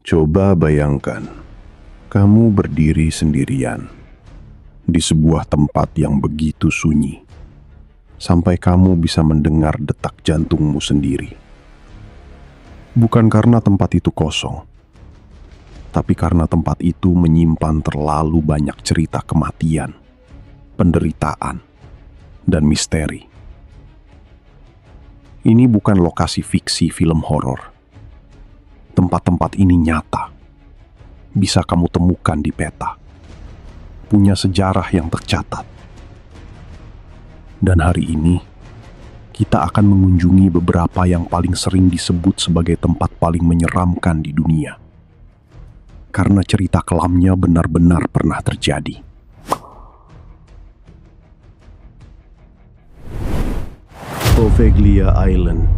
Coba bayangkan, kamu berdiri sendirian di sebuah tempat yang begitu sunyi, sampai kamu bisa mendengar detak jantungmu sendiri. Bukan karena tempat itu kosong, tapi karena tempat itu menyimpan terlalu banyak cerita kematian, penderitaan, dan misteri. Ini bukan lokasi fiksi film horor. Tempat-tempat ini nyata, bisa kamu temukan di peta, punya sejarah yang tercatat. Dan hari ini, kita akan mengunjungi beberapa yang paling sering disebut sebagai tempat paling menyeramkan di dunia. Karena cerita kelamnya benar-benar pernah terjadi. Poveglia Island,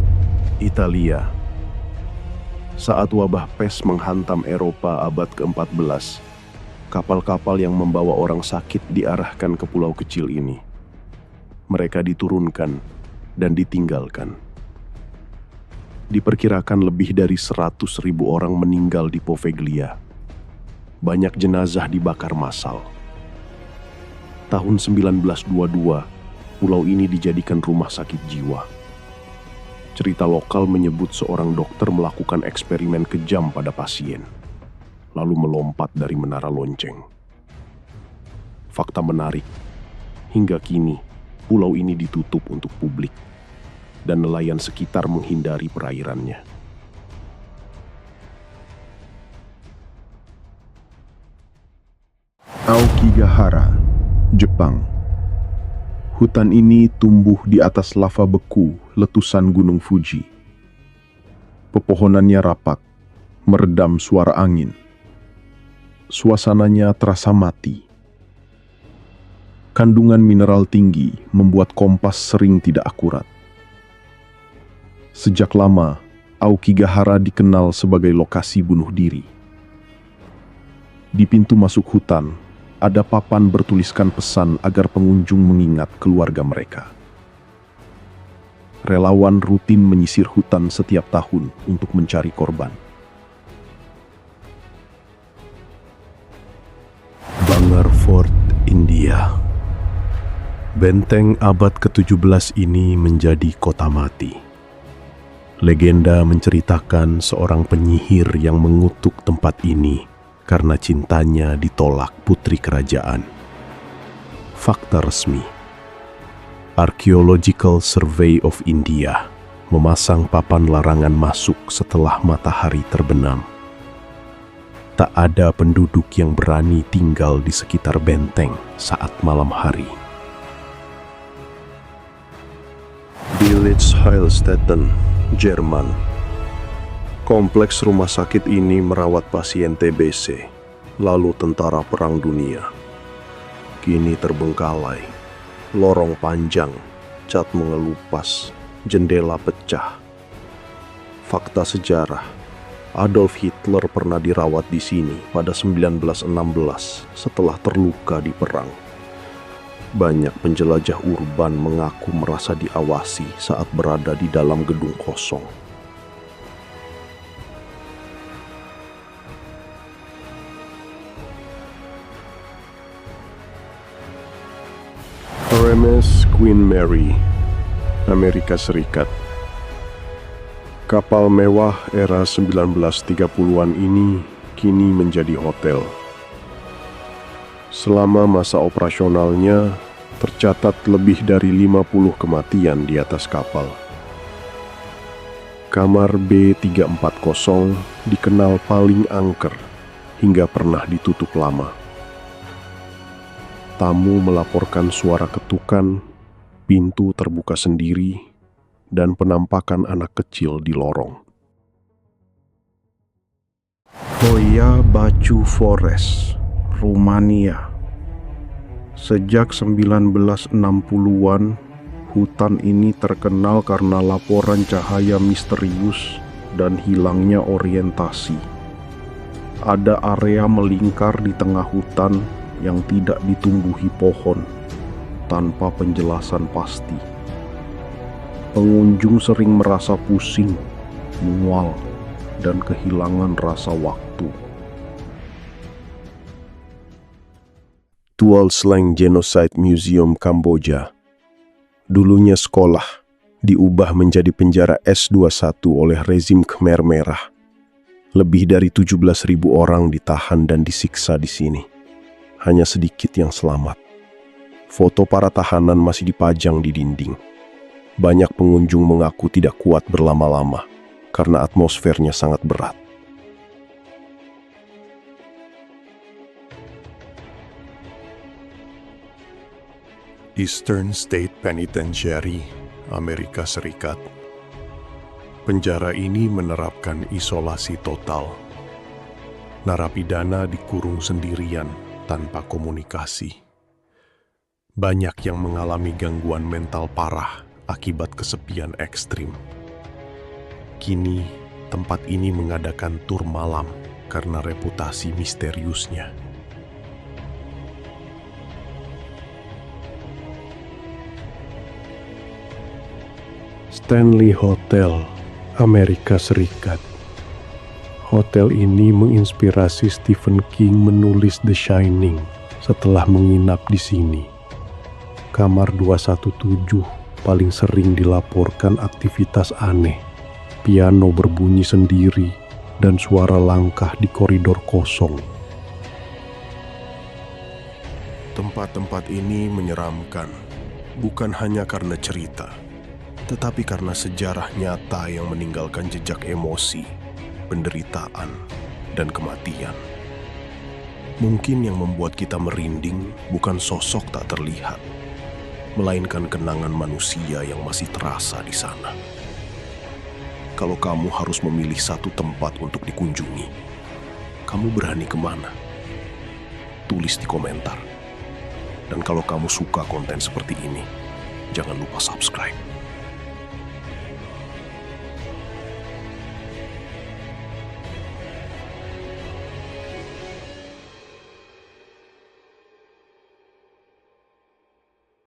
Italia. Saat wabah pes menghantam Eropa abad ke-14, kapal-kapal yang membawa orang sakit diarahkan ke pulau kecil ini. Mereka diturunkan dan ditinggalkan. Diperkirakan lebih dari 100.000 orang meninggal di Poveglia. Banyak jenazah dibakar massal. Tahun 1922, pulau ini dijadikan rumah sakit jiwa. Cerita lokal menyebut seorang dokter melakukan eksperimen kejam pada pasien, lalu melompat dari menara lonceng. Fakta menarik, hingga kini pulau ini ditutup untuk publik, dan nelayan sekitar menghindari perairannya. Aokigahara, Jepang. Hutan ini tumbuh di atas lava beku letusan Gunung Fuji. Pepohonannya rapat, meredam suara angin. Suasananya terasa mati. Kandungan mineral tinggi membuat kompas sering tidak akurat. Sejak lama, Aokigahara dikenal sebagai lokasi bunuh diri. Di pintu masuk hutan, ada papan bertuliskan pesan agar pengunjung mengingat keluarga mereka. Relawan rutin menyisir hutan setiap tahun untuk mencari korban. Bangerford, India. Benteng abad ke-17 ini menjadi kota mati. Legenda menceritakan seorang penyihir yang mengutuk tempat ini karena cintanya ditolak putri kerajaan. Fakta resmi. Archaeological Survey of India memasang papan larangan masuk setelah matahari terbenam. Tak ada penduduk yang berani tinggal di sekitar benteng saat malam hari. Village Heilstätten, Jerman. Kompleks rumah sakit ini merawat pasien TBC, lalu tentara perang dunia. Kini terbengkalai, lorong panjang, cat mengelupas, jendela pecah. Fakta sejarah, Adolf Hitler pernah dirawat di sini pada 1916 setelah terluka di perang. Banyak penjelajah urban mengaku merasa diawasi saat berada di dalam gedung kosong. RMS Queen Mary, Amerika Serikat. Kapal mewah era 1930-an ini kini menjadi hotel. Selama masa operasionalnya, tercatat lebih dari 50 kematian di atas kapal. Kamar B340 dikenal paling angker hingga pernah ditutup lama. Tamu melaporkan suara ketukan, pintu terbuka sendiri, dan penampakan anak kecil di lorong. Hoya Baciu Forest, Rumania. Sejak 1960-an, hutan ini terkenal karena laporan cahaya misterius dan hilangnya orientasi. Ada area melingkar di tengah hutan yang tidak ditumbuhi pohon, tanpa penjelasan pasti. Pengunjung sering merasa pusing, mual, dan kehilangan rasa waktu. Tuol Sleng Genocide Museum Kamboja. Dulunya sekolah, diubah menjadi penjara S21 oleh rezim Khmer Merah. Lebih dari 17.000 orang ditahan dan disiksa di sini. Hanya sedikit yang selamat. Foto para tahanan masih dipajang di dinding. Banyak pengunjung mengaku tidak kuat berlama-lama karena atmosfernya sangat berat. Eastern State Penitentiary, Amerika Serikat. Penjara ini menerapkan isolasi total. Narapidana dikurung sendirian tanpa komunikasi. Banyak yang mengalami gangguan mental parah akibat kesepian ekstrim. Kini, tempat ini mengadakan tur malam karena reputasi misteriusnya. Stanley Hotel, Amerika Serikat. Hotel ini menginspirasi Stephen King menulis The Shining setelah menginap di sini. Kamar 217 paling sering dilaporkan aktivitas aneh. Piano berbunyi sendiri dan suara langkah di koridor kosong. Tempat-tempat ini menyeramkan, bukan hanya karena cerita, tetapi karena sejarah nyata yang meninggalkan jejak emosi, penderitaan, dan kematian. Mungkin yang membuat kita merinding bukan sosok tak terlihat, melainkan kenangan manusia yang masih terasa di sana. Kalau kamu harus memilih satu tempat untuk dikunjungi, kamu berani kemana? Tulis di komentar. Dan kalau kamu suka konten seperti ini, jangan lupa subscribe.